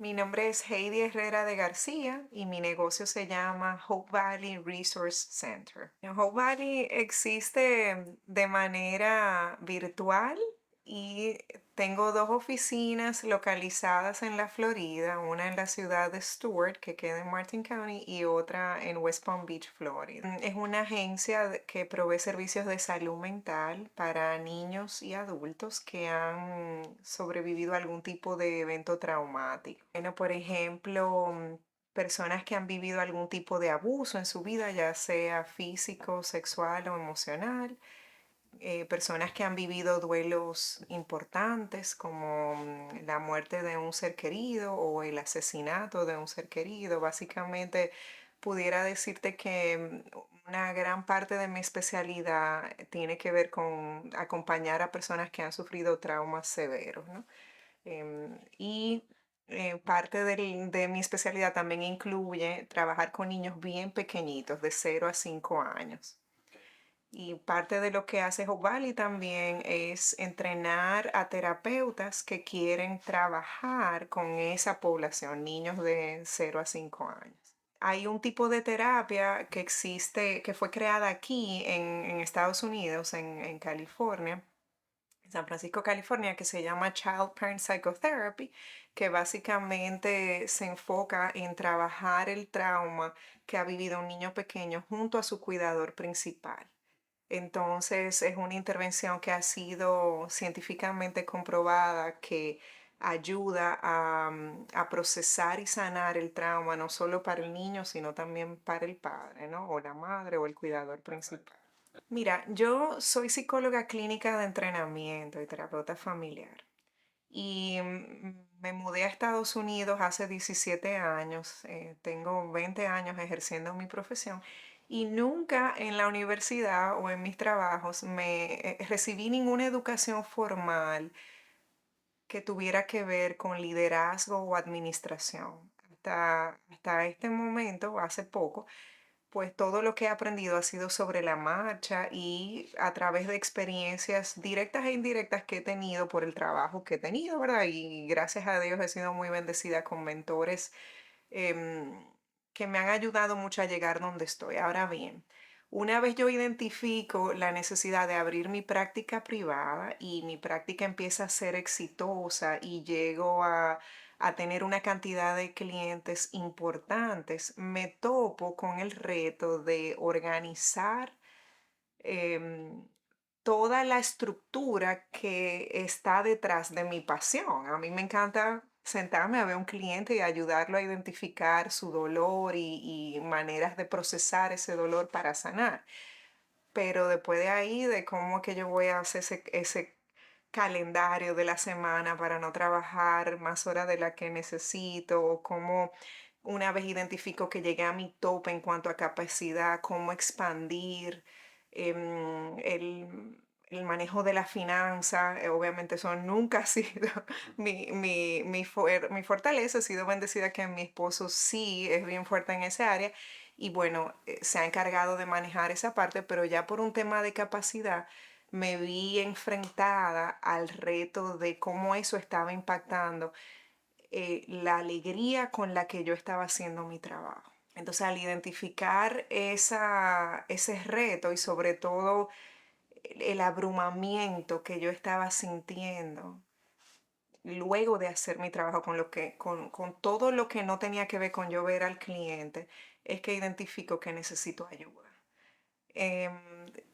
Mi nombre es Heidi Herrera de García y mi negocio se llama Hope Valley Resource Center. Hope Valley existe de manera virtual y tengo dos oficinas localizadas en la Florida, una en la ciudad de Stuart, que queda en Martin County, y otra en West Palm Beach, Florida. Es una agencia que provee servicios de salud mental para niños y adultos que han sobrevivido a algún tipo de evento traumático. Bueno, por ejemplo, personas que han vivido algún tipo de abuso en su vida, ya sea físico, sexual o emocional, personas que han vivido duelos importantes como la muerte de un ser querido o el asesinato de un ser querido. Básicamente pudiera decirte que una gran parte de mi especialidad tiene que ver con acompañar a personas que han sufrido traumas severos, ¿no? Y parte de mi especialidad también incluye trabajar con niños bien pequeñitos, de 0 a 5 años. Y parte de lo que hace Jobali también es entrenar a terapeutas que quieren trabajar con esa población, niños de 0 a 5 años. Hay un tipo de terapia que existe, que fue creada aquí en Estados Unidos, en California, en San Francisco, California, que se llama Child Parent Psychotherapy, que básicamente se enfoca en trabajar el trauma que ha vivido un niño pequeño junto a su cuidador principal. Entonces es una intervención que ha sido científicamente comprobada que ayuda a procesar y sanar el trauma, no solo para el niño, sino también para el padre, ¿no? O la madre o el cuidador principal. Mira, yo soy psicóloga clínica de entrenamiento y terapeuta familiar. Y me mudé a Estados Unidos hace 17 años. Tengo 20 años ejerciendo mi profesión y nunca en la universidad o en mis trabajos me recibí ninguna educación formal que tuviera que ver con liderazgo o administración. Hasta este momento, hace poco, pues todo lo que he aprendido ha sido sobre la marcha y a través de experiencias directas e indirectas que he tenido por el trabajo que he tenido, ¿verdad? Y gracias a Dios he sido muy bendecida con mentores em, que me han ayudado mucho a llegar donde estoy. Ahora bien, una vez yo identifico la necesidad de abrir mi práctica privada y mi práctica empieza a ser exitosa y llego a tener una cantidad de clientes importantes, me topo con el reto de organizar em, toda la estructura que está detrás de mi pasión. A mí me encanta sentarme a ver a un cliente y ayudarlo a identificar su dolor y maneras de procesar ese dolor para sanar. Pero después de ahí, de cómo que yo voy a hacer ese calendario de la semana para no trabajar más horas de la que necesito, o cómo una vez identifico que llegué a mi tope en cuanto a capacidad, cómo expandir el manejo de la finanza. Obviamente eso nunca ha sido mi fortaleza. He sido bendecida que mi esposo sí es bien fuerte en esa área y bueno, se ha encargado de manejar esa parte, pero ya por un tema de capacidad me vi enfrentada al reto de cómo eso estaba impactando la alegría con la que yo estaba haciendo mi trabajo. Entonces, al identificar ese reto y sobre todo el abrumamiento que yo estaba sintiendo luego de hacer mi trabajo con todo lo que no tenía que ver con yo ver al cliente, es que identifico que necesito ayuda.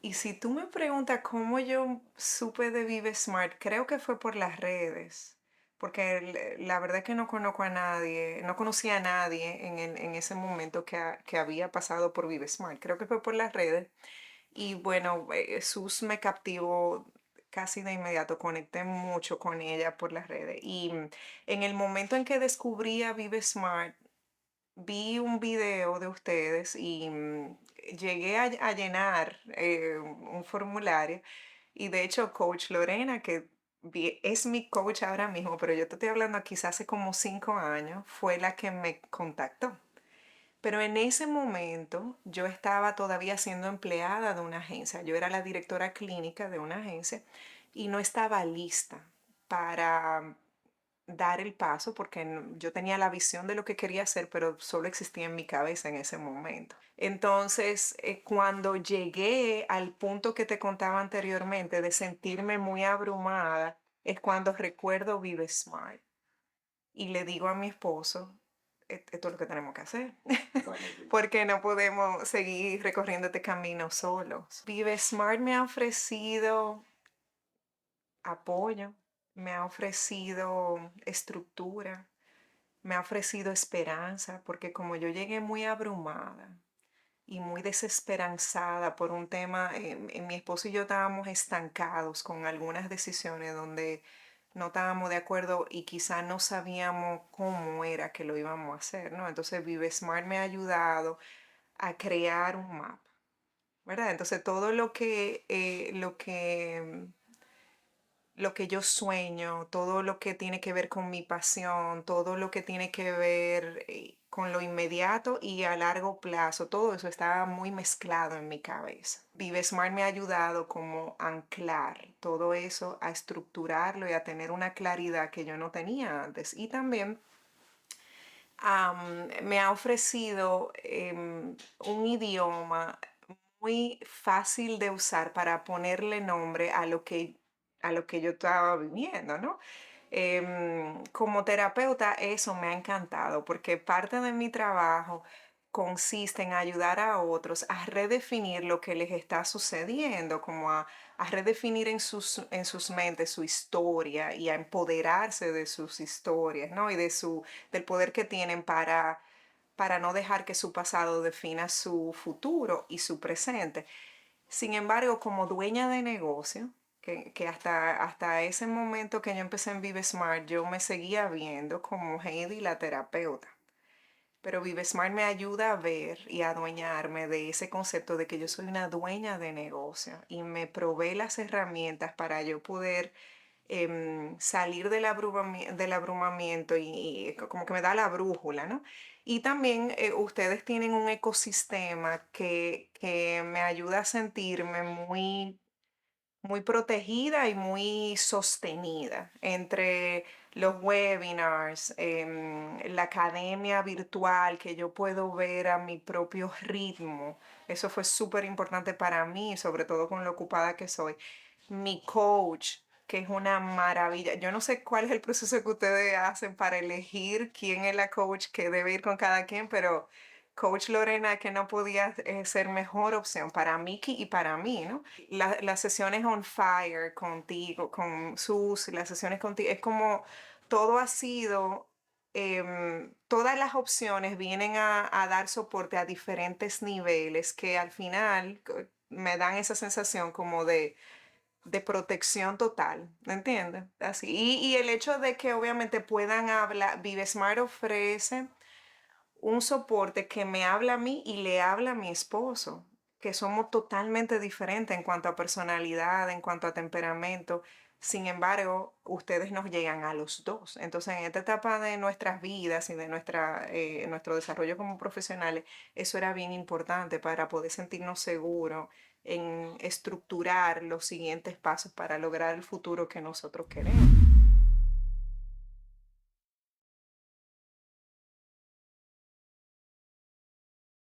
Y si tú me preguntas cómo yo supe de Vive Smart, creo que fue por las redes, porque la verdad es que no conozco a nadie, no conocía a nadie en ese momento que había pasado por Vive Smart. Creo que fue por las redes. Y bueno, Sus me captivó casi de inmediato, conecté mucho con ella por las redes. Y en el momento en que descubrí a Vive Smart, vi un video de ustedes y llegué a llenar un formulario y de hecho Coach Lorena, que es mi coach ahora mismo, pero yo te estoy hablando quizás hace como 5 años, fue la que me contactó. Pero en ese momento yo estaba todavía siendo empleada de una agencia. Yo era la directora clínica de una agencia y no estaba lista para dar el paso porque yo tenía la visión de lo que quería hacer, pero solo existía en mi cabeza en ese momento. Entonces, cuando llegué al punto que te contaba anteriormente de sentirme muy abrumada, es cuando recuerdo Vive Smart y le digo a mi esposo, Esto es lo que tenemos que hacer, porque no podemos seguir recorriendo este camino solos. Vive Smart me ha ofrecido apoyo, me ha ofrecido estructura, me ha ofrecido esperanza, porque como yo llegué muy abrumada y muy desesperanzada por un tema, mi esposo y yo estábamos estancados con algunas decisiones donde no estábamos de acuerdo y quizá no sabíamos cómo era que lo íbamos a hacer, ¿no? Entonces Vive Smart me ha ayudado a crear un mapa, ¿verdad? Entonces todo lo que yo sueño, todo lo que tiene que ver con mi pasión, todo lo que tiene que ver con lo inmediato y a largo plazo, todo eso estaba muy mezclado en mi cabeza. Vive Smart me ha ayudado como a anclar todo eso, a estructurarlo y a tener una claridad que yo no tenía antes. Y también me ha ofrecido un idioma muy fácil de usar para ponerle nombre a lo que yo estaba viviendo, ¿no? Como terapeuta, eso me ha encantado porque parte de mi trabajo consiste en ayudar a otros a redefinir lo que les está sucediendo, como a redefinir en sus mentes su historia y a empoderarse de sus historias, ¿no? Y del poder que tienen para no dejar que su pasado defina su futuro y su presente. Sin embargo, como dueña de negocio, que hasta ese momento que yo empecé en Vive Smart, yo me seguía viendo como Heidi la terapeuta. Pero Vive Smart me ayuda a ver y a adueñarme de ese concepto de que yo soy una dueña de negocio y me provee las herramientas para yo poder salir del abrumamiento y como que me da la brújula, ¿no? Y también ustedes tienen un ecosistema que me ayuda a sentirme muy protegida y muy sostenida entre los webinars, la academia virtual que yo puedo ver a mi propio ritmo. Eso fue súper importante para mí, sobre todo con lo ocupada que soy. Mi coach, que es una maravilla. Yo no sé cuál es el proceso que ustedes hacen para elegir quién es la coach que debe ir con cada quien, pero Coach Lorena, que no podía ser mejor opción para Miki y para mí, ¿no? Las sesiones on fire contigo, con Sus, las sesiones contigo, es como todo ha sido, todas las opciones vienen a dar soporte a diferentes niveles que al final me dan esa sensación como de protección total, ¿me entiendes? Así. Y el hecho de que obviamente puedan hablar, ViveSmart ofrece un soporte que me habla a mí y le habla a mi esposo, que somos totalmente diferentes en cuanto a personalidad, en cuanto a temperamento. Sin embargo, ustedes nos llegan a los dos. Entonces, en esta etapa de nuestras vidas y de nuestro desarrollo como profesionales, eso era bien importante para poder sentirnos seguros en estructurar los siguientes pasos para lograr el futuro que nosotros queremos.